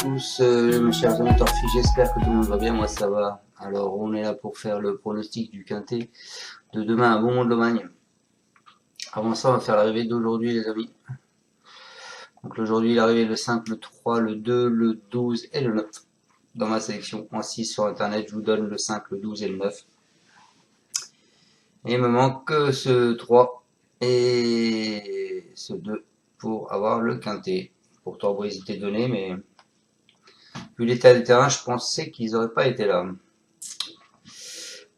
tous, mes chers amis torfis, j'espère que tout le monde va bien, moi ça va. Alors on est là pour faire le pronostic du quintet de demain à Beaumont-de-Lomagne. Avant ça, on va faire l'arrivée d'aujourd'hui les amis. Donc aujourd'hui l'arrivée le 5, le 3, le 2, le 12 et le 9. Dans ma sélection en 6 sur internet, je vous donne le 5, le 12 et le 9. Et il me manque que ce 3 et ce 2 pour avoir le quintet. Pourtant, ils étaient donnés, mais vu l'état du terrain, je pensais qu'ils n'auraient pas été là.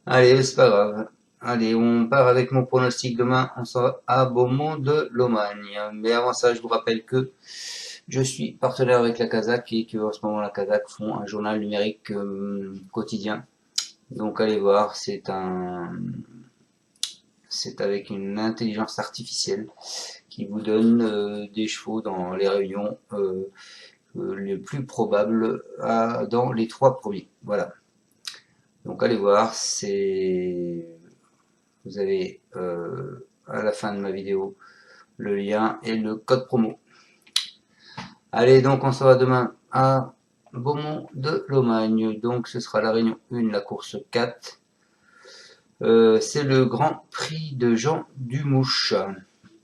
Allez, c'est pas grave. Allez, on part avec mon pronostic demain. On sera à Beaumont-de-Lomagne. Mais avant ça, je vous rappelle que je suis partenaire avec la Kazakh et que en ce moment la Kazakh font un journal numérique quotidien. Donc allez voir, c'est avec une intelligence artificielle qui vous donne des chevaux dans les réunions les plus probables dans les 3 premiers. Voilà. Donc allez voir, vous avez à la fin de ma vidéo le lien et le code promo. Allez, donc on se voit demain à Beaumont-de-Lomagne. Donc ce sera la réunion 1, la course 4. C'est le Grand Prix de Jean Dumouche.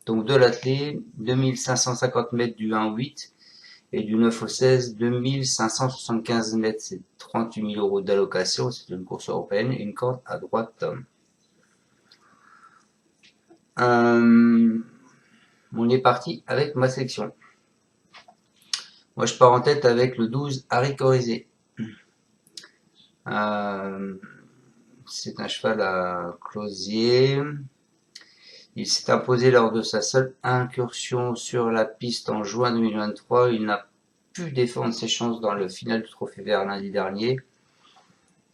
Donc de l'athlée, 2550 mètres du 1 au 8 et du 9 au 16, 2575 mètres, c'est 38 000 € d'allocation, c'est une course européenne, une corde à droite. On est parti avec ma sélection. Moi je pars en tête avec le 12 Harry Corizet. C'est un cheval à closier. Il s'est imposé lors de sa seule incursion sur la piste en juin 2023. Il n'a pu défendre ses chances dans le final du Trophée Vert lundi dernier,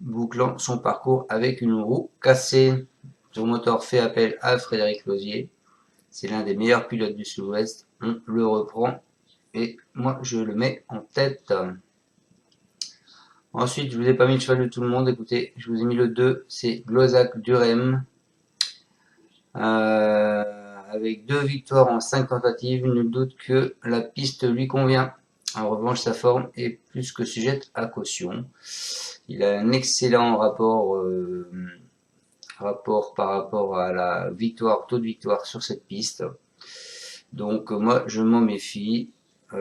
bouclant son parcours avec une roue cassée. Son moteur fait appel à Frédéric Lozier. C'est l'un des meilleurs pilotes du Sud-Ouest. On le reprend et moi je le mets en tête. Ensuite, je vous ai pas mis le cheval de tout le monde. Écoutez, je vous ai mis le 2, c'est Glozac Durem. Avec 2 victoires en 5 tentatives, nul doute que la piste lui convient. En revanche, sa forme est plus que sujette à caution. Il a un excellent rapport par rapport à la victoire, taux de victoire sur cette piste. Donc moi, je m'en méfie. Il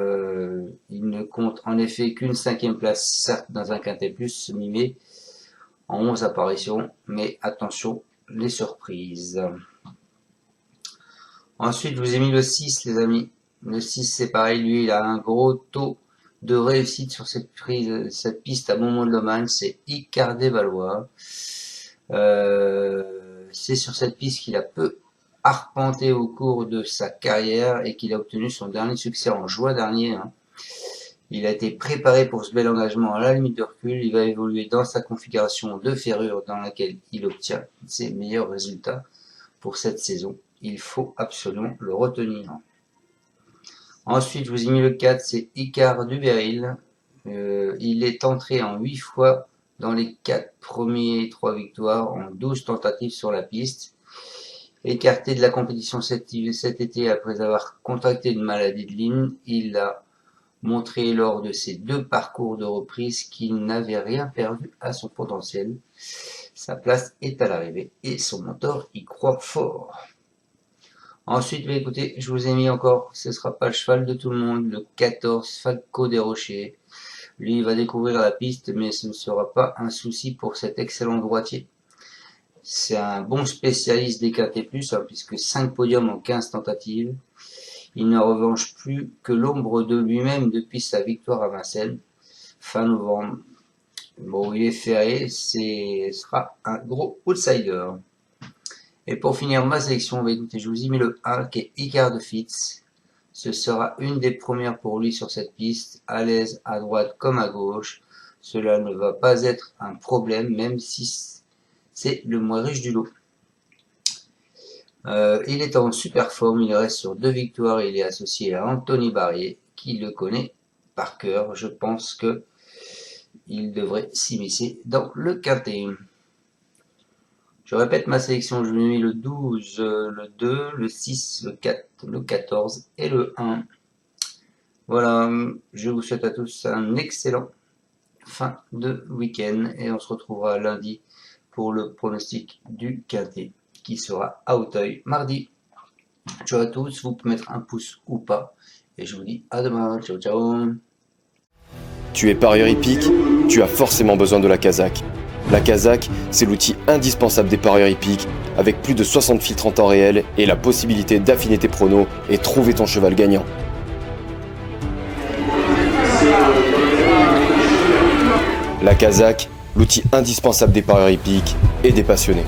ne compte en effet qu'une 5e place, certes dans un quintet plus mimé en 11 apparitions, mais attention, les surprises. Ensuite, je vous ai mis le 6, les amis. Le 6, c'est pareil, lui, il a un gros taux de réussite sur cette piste à Beaumont-de-Lomagne, c'est Icardé Valois. C'est sur cette piste qu'il a peu arpenté au cours de sa carrière et qu'il a obtenu son dernier succès en juin dernier. Il a été préparé pour ce bel engagement à la limite de recul. Il va évoluer dans sa configuration de ferrure dans laquelle il obtient ses meilleurs résultats pour cette saison. Il faut absolument le retenir. Ensuite, je vous ai mis le 4, c'est Icare du Beril. Il est entré en 8 fois dans les 4 premiers 3 victoires en 12 tentatives sur la piste. Écarté de la compétition cet été après avoir contracté une maladie de Lyme, il a montré lors de ses 2 parcours de reprise qu'il n'avait rien perdu à son potentiel. Sa place est à l'arrivée et son mentor y croit fort. Ensuite, écoutez, je vous ai mis encore, ce sera pas le cheval de tout le monde, le 14 Falco des Rochers. Lui, il va découvrir la piste, mais ce ne sera pas un souci pour cet excellent droitier. C'est un bon spécialiste des quintés plus, puisque 5 podiums en 15 tentatives. Il n'a en revanche plus que l'ombre de lui-même depuis sa victoire à Vincennes, fin novembre. Bon, il est ferré, ce sera un gros outsider. Et pour finir ma sélection, écoutez, je vous ai mis le 1 qui est Icare de Fitz. Ce sera une des premières pour lui sur cette piste, à l'aise à droite comme à gauche. Cela ne va pas être un problème, même si c'est le moins riche du lot. Il est en super forme, il reste sur 2 victoires et il est associé à Anthony Barrier, qui le connaît par cœur. Je pense que il devrait s'immiscer dans le quintet. Je répète ma sélection, je lui ai mis le 12, le 2, le 6, le 4, le 14 et le 1. Voilà, je vous souhaite à tous un excellent fin de week-end et on se retrouvera lundi pour le pronostic du Quintet qui sera à Auteuil mardi. Ciao à tous, vous pouvez mettre un pouce ou pas et je vous dis à demain, ciao ciao. Tu es parieur hippique, tu as forcément besoin de la Kazakh. La Kazakh, c'est l'outil indispensable des parieurs hippiques, avec plus de 60 filtres en temps réel et la possibilité d'affiner tes pronos et trouver ton cheval gagnant. La Kazakh, l'outil indispensable des parieurs hippiques et des passionnés.